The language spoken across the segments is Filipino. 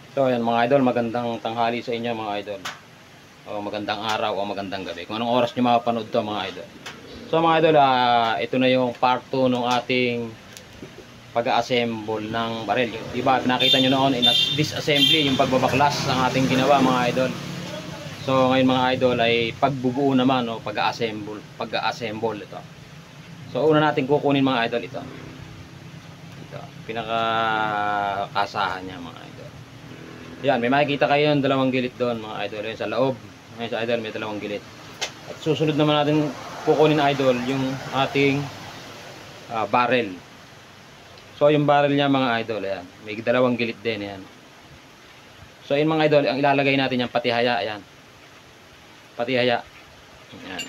So ayan mga idol, magandang tanghali sa inyo mga idol. O magandang araw o magandang gabi. Kung anong oras nyo mapapanood to mga idol. So mga idol, ito na yung part 2 ng ating pag-assemble ng barrel. Di ba nakita nyo noon in disassembly yung pagbabaklas ang ating ginawa mga idol. So ngayon mga idol ay pagbubuo naman o pag-assemble ito. So una natin kukunin mga idol ito. Ito, pinaka-kasahan niya mga idol. Yan, may makikita kayo yung dalawang gilid doon mga idol. Yan, sa loob. Ngayon sa idol may dalawang gilid. At susunod naman natin kukunin idol yung ating barrel. So yung barrel niya mga idol, ayan. May dalawang gilid din yan. So yun mga idol, ang ilalagay natin yan pati haya, ayan. Pati haya. Ayan.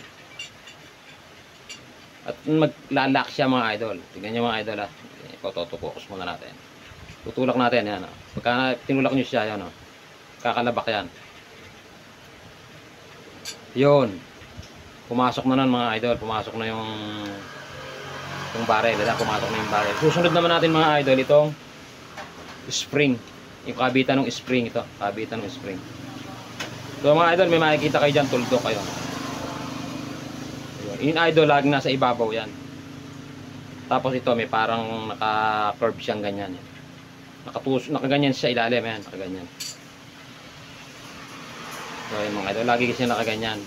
At maglalak siya mga idol. Tingnan niyo mga idol ha. Focus muna natin. Tutulak natin yan. Pagka tinulak niyo siya, yan, kakalabak yan. Yun. Pumasok na nun mga idol. Pumasok na yung barrel. Pumasok na yung barrel. Susunod naman natin mga idol itong spring. Yung kabitan ng spring ito. Kabitan ng spring. So mga idol, may makikita kayo dyan. Tuldok kayo. Yung idol, laging nasa ibabaw yan. Tapos ito, may parang naka-curve siyang ganyan. Nakaganyan siya ilalim. Yan, nakaganyan. So yung mga idol, lagi kasi nakaganyan.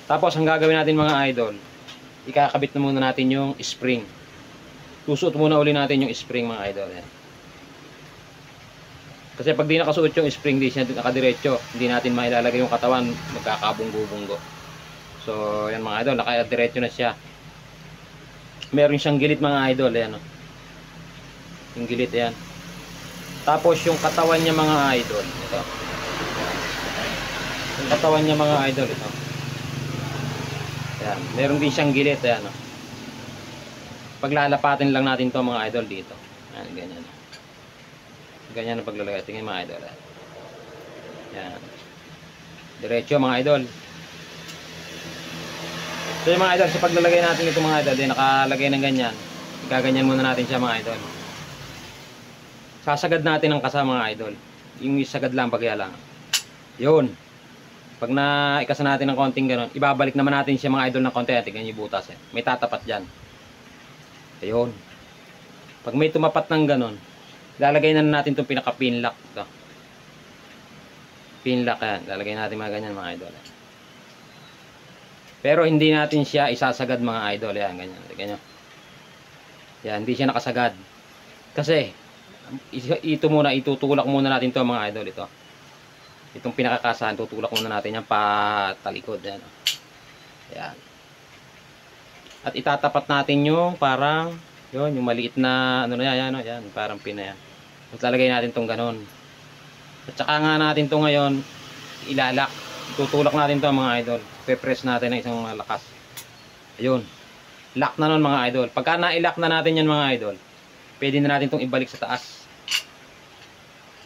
Tapos ang gagawin natin mga idol, ikakabit na muna natin yung spring. Susuot muna uli natin yung spring mga idol. Yan. Kasi pag di nakasuot yung spring, di siya nakadiretso, hindi natin mailalagay yung katawan, magkakabunggo-bunggo. So yan mga idol, nakadiretso na siya. Meron siyang gilid mga idol. Yan, yung gilid yan. Tapos yung katawan niya mga idol, ito. Yung katawan niya mga idol, ito. Ayan, meron din siyang gilid, ayan. Paglalapatin lang natin to mga idol dito. Ayan, ganyan. Ganyan ang paglalagay. Tingnan mga idol. Ayan. Diretso mga idol. So yung mga idol, sa paglalagay natin ito mga idol, nakalagay ng ganyan. Gaganyan muna natin siya mga idol. Sasagad natin ang kasa mga idol. Yung isagad lang, bagya lang. Yun. Pag naikasa natin ng konting gano'n, ibabalik naman natin siya mga idol ng konti. Tingnan yung butas. May tatapat dyan. Ayun. Pag may tumapat ng gano'n, lalagay na natin itong pinaka-pinlock. Ito. Pinlock yan. Lalagay natin mga ganyan mga idol. Pero hindi natin siya isasagad mga idol. Yan, ganyan. Ganyan. Yan, hindi siya nakasagad. Kasi, ito muna, itutulak muna natin to mga idol. Itong pinakakasahan, tutulak muna natin yan patalikod. Yan. Yan. At itatapat natin yung parang, yun, yung maliit na, ano na yan, yan, parang pina yan. At lalagay natin tong ganon. At saka nga natin to ngayon, ilalak. Tutulak natin to mga idol. Pe-press natin ng isang lakas. Ayun. Lock na nun mga idol. Pagka na-lock na natin yan mga idol, pwede na natin itong ibalik sa taas.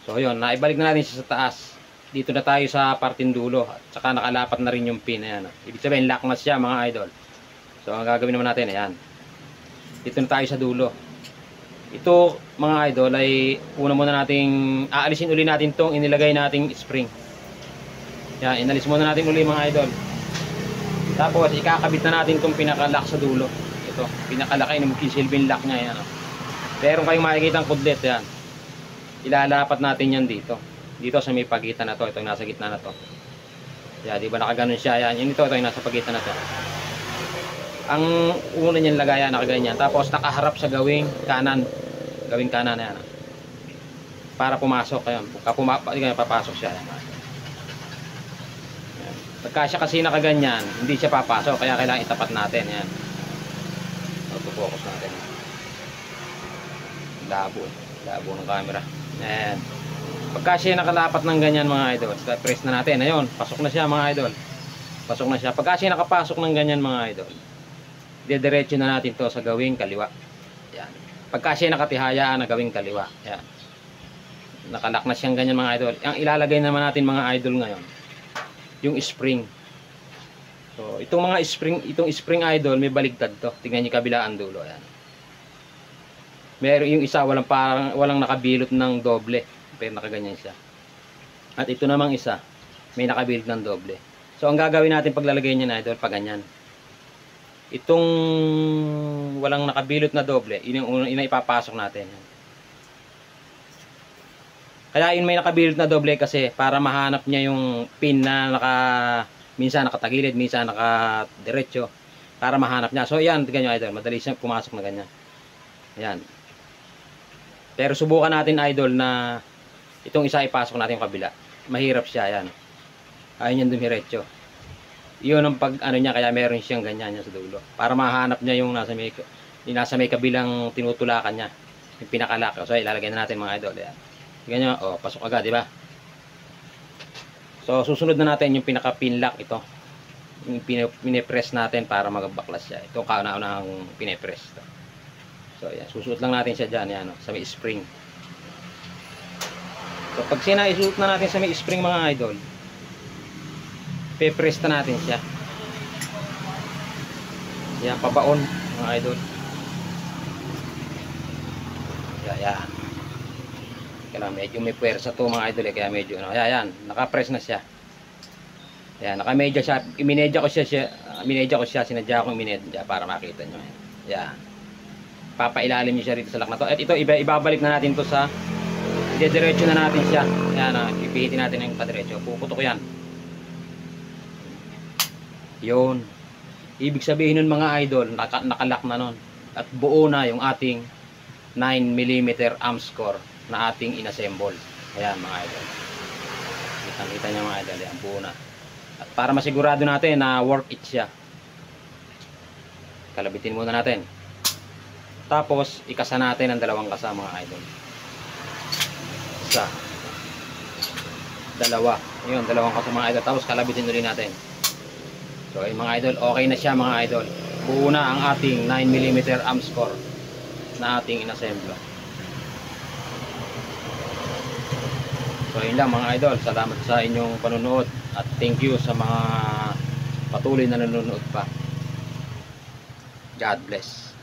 So yun, naibalik na natin siya sa taas. Dito na tayo sa parting dulo. At saka nakalapat na rin yung pin. Ayan. Ibig sabihin, lock na siya mga idol. So ang gagawin naman natin, ayan. Dito na tayo sa dulo. Ito mga idol ay una muna nating aalisin uli natin itong inilagay nating spring. Yan, inalis muna natin uli mga idol. Tapos ikakabit na natin itong pinaka-lock sa dulo. Ito, pinaka-lock ay magsisilbing lock niya. Ayan. Meron kayong makikita ang kudlet. Yan. Ilalapat natin yan dito. Dito sa may pagitan na to. Ito yung nasa gitna na to. Yan, di ba nakaganon siya? Yan, yun ito yung nasa pagitan na to. Ang una niyang lagayan, nakaganyan. Tapos nakaharap sa gawing kanan. Gawing kanan na yan. Para pumasok. Ayan. Papasok siya. Yan. Pagka siya kasi nakaganyan, hindi siya papasok. Kaya kailangan itapat natin. Yan. Focus natin. Labo ng camera. Ayan. Pagka siya nakalapat ng ganyan mga idol, press na natin. Ayun, pasok na siya mga idol. Pasok na siya. Pagka siya nakapasok ng ganyan mga idol, didiretso na natin to sa gawing kaliwa. Ayan. Pagka siya nakatihaya na gawing kaliwa. Ayan. Nakalock na siyang ganyan mga idol. Ang ilalagay naman natin mga idol ngayon, yung spring. So, itong spring idol, may baligtad to. Tingnan niyo kabilaan dulo. Ayan. Meron yung isa walang nakabilot ng doble, pero nakaganyan siya. At ito namang isa, may nakabuild ng doble. So ang gagawin natin paglalagay niya na idol, pag ganyan. Itong walang nakabilot na doble, ina ipapasok natin. Kaya yun may nakabilot na doble kasi para mahanap niya yung pin na minsan nakatagilid, minsan nakadiretso, para mahanap niya. So yan, ganyan idol, madali siya pumasok na ganyan. Yan. Pero subukan natin idol na itong isa ipasok natin yung kabila. Mahirap siya, yan. Ayun yan dumiretso. Yun ang pag ano niya, kaya meron siyang ganyan niya sa dulo. Para mahanap niya yung nasa may kabilang tinutulakan niya. Yung pinakalock. So ilalagay na natin mga idol. Yan. Ganyan, oh, pasok agad, di ba? So susunod na natin yung pinaka-pin lock ito. Yung pinipress natin para magbaklas siya. Ito kauna-unahang pinipress. So yan, susuot lang natin siya diyan, yan, oh, sa may spring. So pag sinaisuot na natin sa may spring mga idol, pe-press na natin siya. Yan, pabaon mga idol. Yan. Kaya medyo may puwersa to mga idol, kaya medyo ano. Yan, naka-press na siya. Yan, naka-media siya. Iminedya ko siya, sinadya ko iminedya para makita nyo. Yan. Papailalim niyo siya rito sa lock na to. At ito, ibabalik na natin to sa diretso na natin siya. Ayan, pipihitin natin yung padiretso. Puputok yan. Yun. Ibig sabihin nun mga idol, nakalock na nun. At buo na yung ating 9mm arms core na ating inassemble. Ayan mga idol. Kita nyo mga idol. Ayan, buo na. At para masigurado natin na work it siya, kalabitin muna natin. Tapos, ikasa natin ang dalawang kasa mga idol. Isa. Dalawa. Yun, dalawang kasa mga idol. Tapos, kalabitin ulit natin. So, ayun mga idol, okay na siya mga idol. Buo na ang ating 9mm arms core na ating inassemble. So, ayun lang mga idol. Salamat sa inyong panunood. At thank you sa mga patuloy na nanonood pa. God bless.